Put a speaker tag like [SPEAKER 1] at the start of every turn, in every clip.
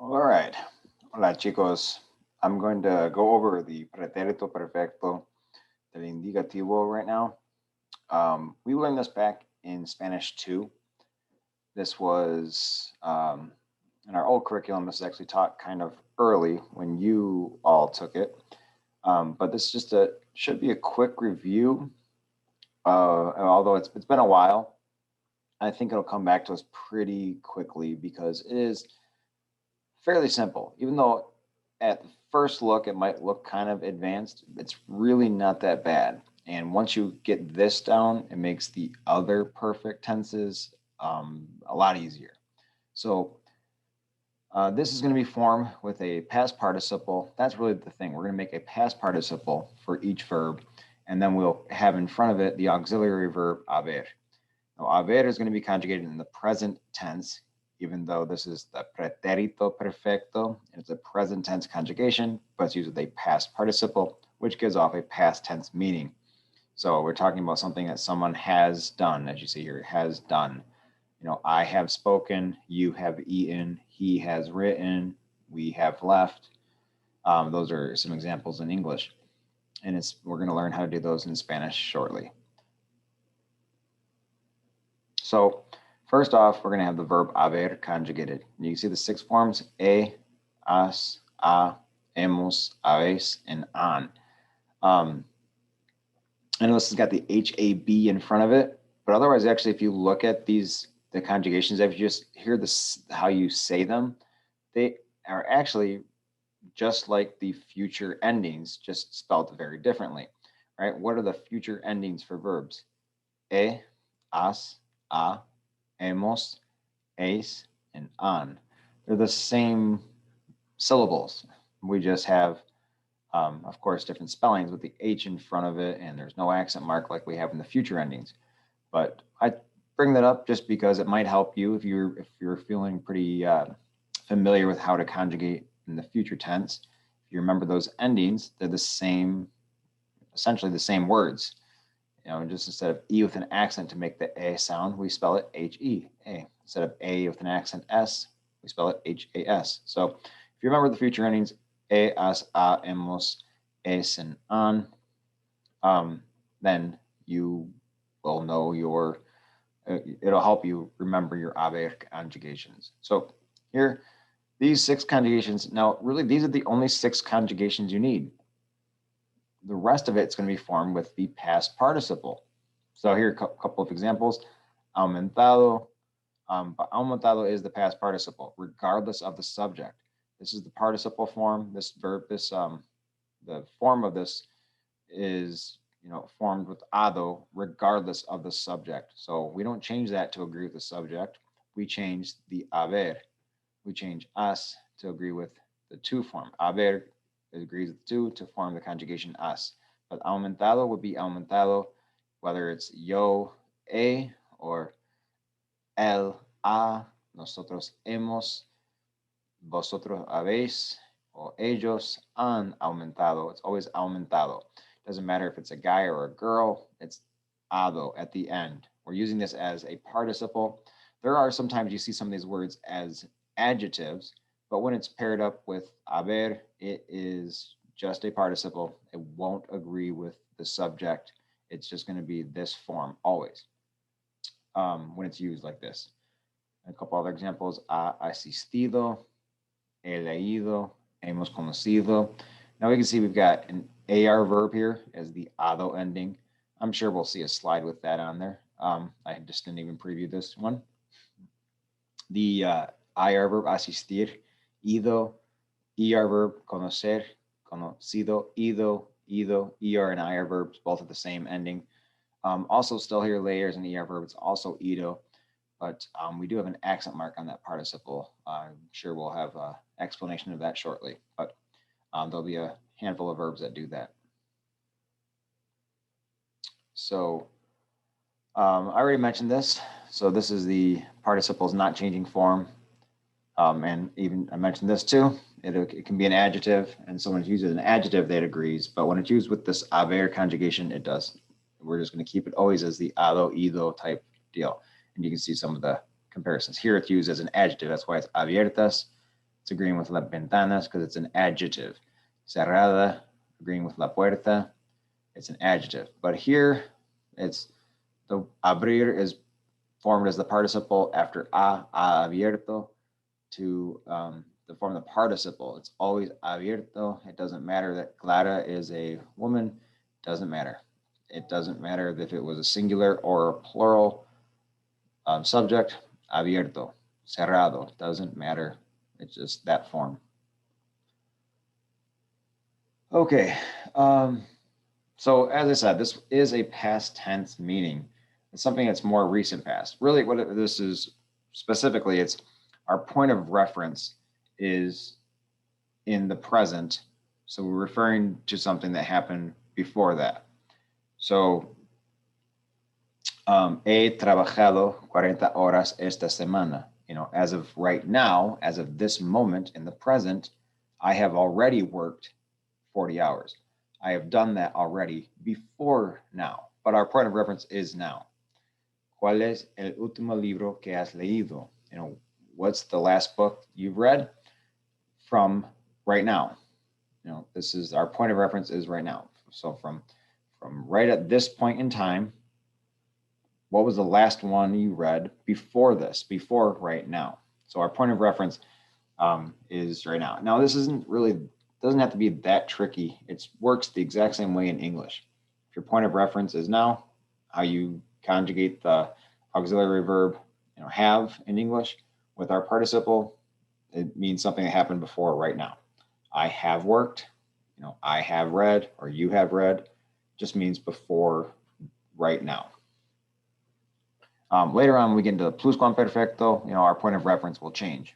[SPEAKER 1] All right. Hola, chicos. I'm going to go over the pretérito perfecto del indicativo right now. We learned this back in Spanish 2. This was in our old curriculum. This is actually taught kind of early when you all took it. But this just should be a quick review. Although it's been a while, I think it'll come back to us pretty quickly because it is fairly simple. Even though at the first look it might look kind of advanced, it's really not that bad. And once you get this down, it makes the other perfect tenses a lot easier. So this is going to be formed with a past participle. That's really the thing. We're going to make a past participle for each verb, and then we'll have in front of it the auxiliary verb haber. Now, haber is going to be conjugated in the present tense, even though this is the pretérito perfecto. It's a present tense conjugation, but it's used with a past participle, which gives off a past tense meaning. So we're talking about something that someone has done, as you see here, has done. I have spoken, you have eaten, he has written, we have left. Those are some examples in English. And we're going to learn how to do those in Spanish shortly. So first off, we're going to have the verb haber conjugated. You can see the 6 forms: has, hemos, habéis, and han. I know this has got the HAB in front of it, but otherwise, actually, if you look at the conjugations, if you just hear this, how you say them, they are actually just like the future endings, just spelled very differently, right? What are the future endings for verbs? Has, hemos, eis, and han. They're the same syllables. We just have, of course, different spellings with the H in front of it, and there's no accent mark like we have in the future endings. But I bring that up just because it might help you if you're feeling pretty familiar with how to conjugate in the future tense. If you remember those endings, they're the same, essentially the same words. Just instead of E with an accent to make the A sound, we spell it H-E, A. Instead of A with an accent S, we spell it H-A-S. So if you remember the future endings, E, as, a, hemos, es, and an, then you will know it'll help you remember your haber conjugations. So here, these 6 conjugations, now really these are the only 6 conjugations you need. The rest of it's going to be formed with the past participle. So here are a couple of examples. Aumentado. Aumentado is the past participle, regardless of the subject. This is the participle form. This verb, the form of this is, formed with ado, regardless of the subject. So we don't change that to agree with the subject. We change the haber. We change as to agree with the to form. Haber agrees with to form the conjugation as. But aumentado would be aumentado, whether it's yo, or él, nosotros hemos, vosotros habéis, or ellos han aumentado. It's always aumentado. Doesn't matter if it's a guy or a girl, it's ado at the end. We're using this as a participle. There are sometimes you see some of these words as adjectives, but when it's paired up with haber, it is just a participle. It won't agree with the subject. It's just going to be this form always when it's used like this. A couple other examples: ha asistido, he leído, hemos conocido. Now we can see we've got an AR verb here as the ado ending. I'm sure we'll see a slide with that on there. I just didn't even preview this one. The IR verb asistir, ido, ER verb conocer, conocido, ido, ER and IR verbs, both of the same ending. Also still here layers and ER verbs, also ido, but we do have an accent mark on that participle. I'm sure we'll have an explanation of that shortly, but there'll be a handful of verbs that do that. So I already mentioned this. So this is the participles not changing form. And even I mentioned this too. It can be an adjective, and someone uses an adjective that agrees, but when it's used with this haber conjugation, it doesn't. We're just going to keep it always as the ado, ido type deal. And you can see some of the comparisons. Here it's used as an adjective. That's why it's abiertas. it's agreeing with las ventanas because it's an adjective. Cerrada, agreeing with la puerta, it's an adjective. But here, it's the abrir is formed as the participle after ha abierto to form the participle. It's always abierto. It doesn't matter that Clara is a woman. It doesn't matter. It doesn't matter if it was a singular or a plural subject. Abierto, cerrado, doesn't matter. It's just that form. Okay. So as I said, this is a past tense meaning. It's something that's more recent past. Really, what this is specifically, it's our point of reference is in the present. So we're referring to something that happened before that. So, he trabajado 40 horas esta semana. You know, as of right now, as of this moment in the present, I have already worked 40 hours. I have done that already before now, but our point of reference is now. ¿Cuál es el último libro que has leído? You know, what's the last book you've read? From right now. You know, this is our point of reference is right now. So from right at this point in time, what was the last one you read before this, before right now? So our point of reference is right now. Now, this doesn't have to be that tricky. It works the exact same way in English. If your point of reference is now, how you conjugate the auxiliary verb, you know, have in English with our participle, it means something that happened before right now. I have worked, you know, I have read, or you have read, just means before right now. Later on, when we get into the pluscuamperfecto, you know, our point of reference will change.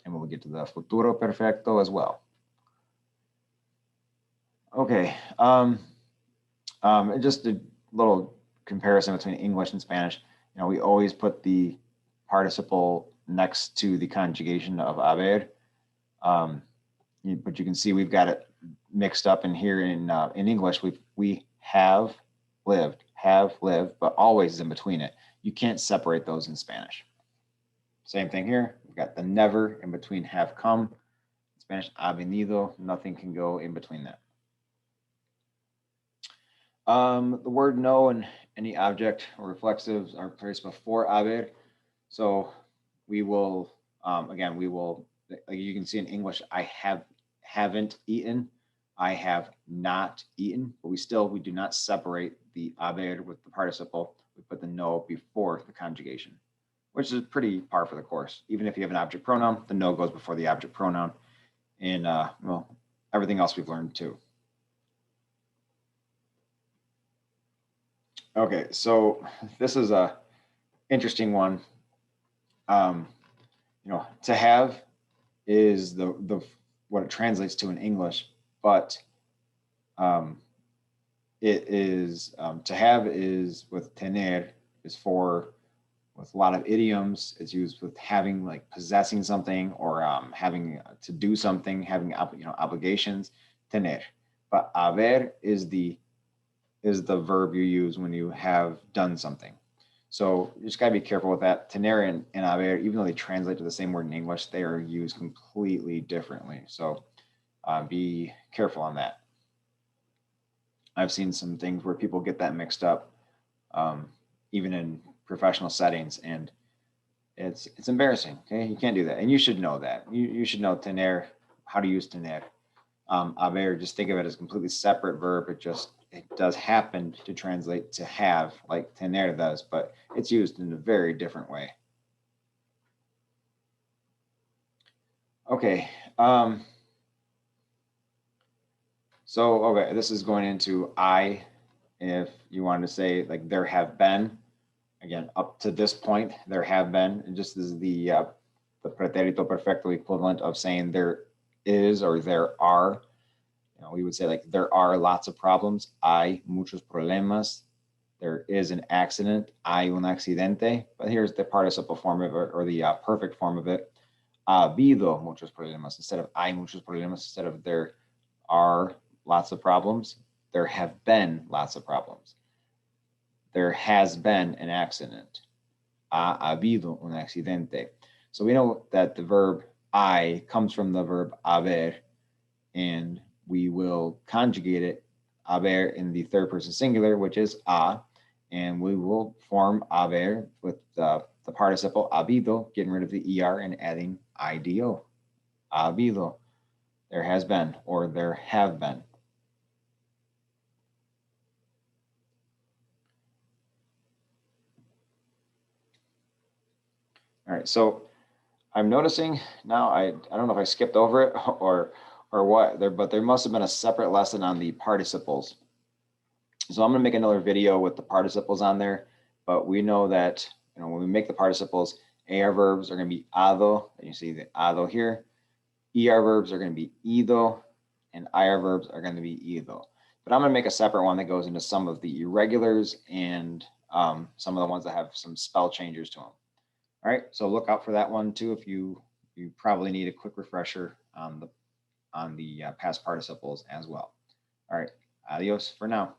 [SPEAKER 1] And when we get to the futuro perfecto as well. Okay, just a little comparison between English and Spanish. You know, we always put the participle next to the conjugation of haber. But you can see we've got it mixed up in here in English. We have lived, but always is in between it. You can't separate those in Spanish. Same thing here. We've got the never in between have come. In Spanish, ha venido. Nothing can go in between that. The word no and any object or reflexives are placed before haber. So we will, again, like you can see in English, I haven't eaten, I have not eaten, but we do not separate the haber with the participle. We put the no before the conjugation, which is pretty par for the course. Even if you have an object pronoun, the no goes before the object pronoun. And well, everything else we've learned too. Okay, so this is a interesting one. You know, to have is the what it translates to in English, but it is to have is with tener is for with a lot of idioms. It's used with having, like possessing something or having to do something, having obligations. Tener, but haber is the verb you use when you have done something. So you just got to be careful with that. Tener and haber, even though they translate to the same word in English, they are used completely differently. So be careful on that. I've seen some things where people get that mixed up, even in professional settings, and it's embarrassing. Okay, you can't do that, and you should know that. You should know tener, how to use tener. Haber, just think of it as a completely separate verb. It does happen to translate to have, like tener does, but it's used in a very different way. Okay. So, okay, this is going into I. If you wanted to say, like, there have been, again, up to this point, there have been, and just as the pretérito perfecto equivalent of saying there is or there are. You know, we would say, like, there are lots of problems. Hay muchos problemas. There is an accident. Hay un accidente. But here's the participle form of it, or the perfect form of it. Ha habido muchos problemas. Instead of hay muchos problemas, instead of there are lots of problems, there have been lots of problems. There has been an accident. Ha habido un accidente. So we know that the verb I comes from the verb haber, and we will conjugate it, haber, in the third person singular, which is a, and we will form haber with the participle habido, getting rid of the er and adding ido. Habido, there has been, or there have been. All right, so I'm noticing now, I don't know if I skipped over it or what, but there must have been a separate lesson on the participles. So I'm going to make another video with the participles on there, but we know that, when we make the participles, AR verbs are going to be ado, and you see the ado here. ER verbs are going to be ido, and IR verbs are going to be ido. But I'm going to make a separate one that goes into some of the irregulars and some of the ones that have some spell changes to them. All right, so look out for that one too if you probably need a quick refresher on the past participles as well. All right, adios for now.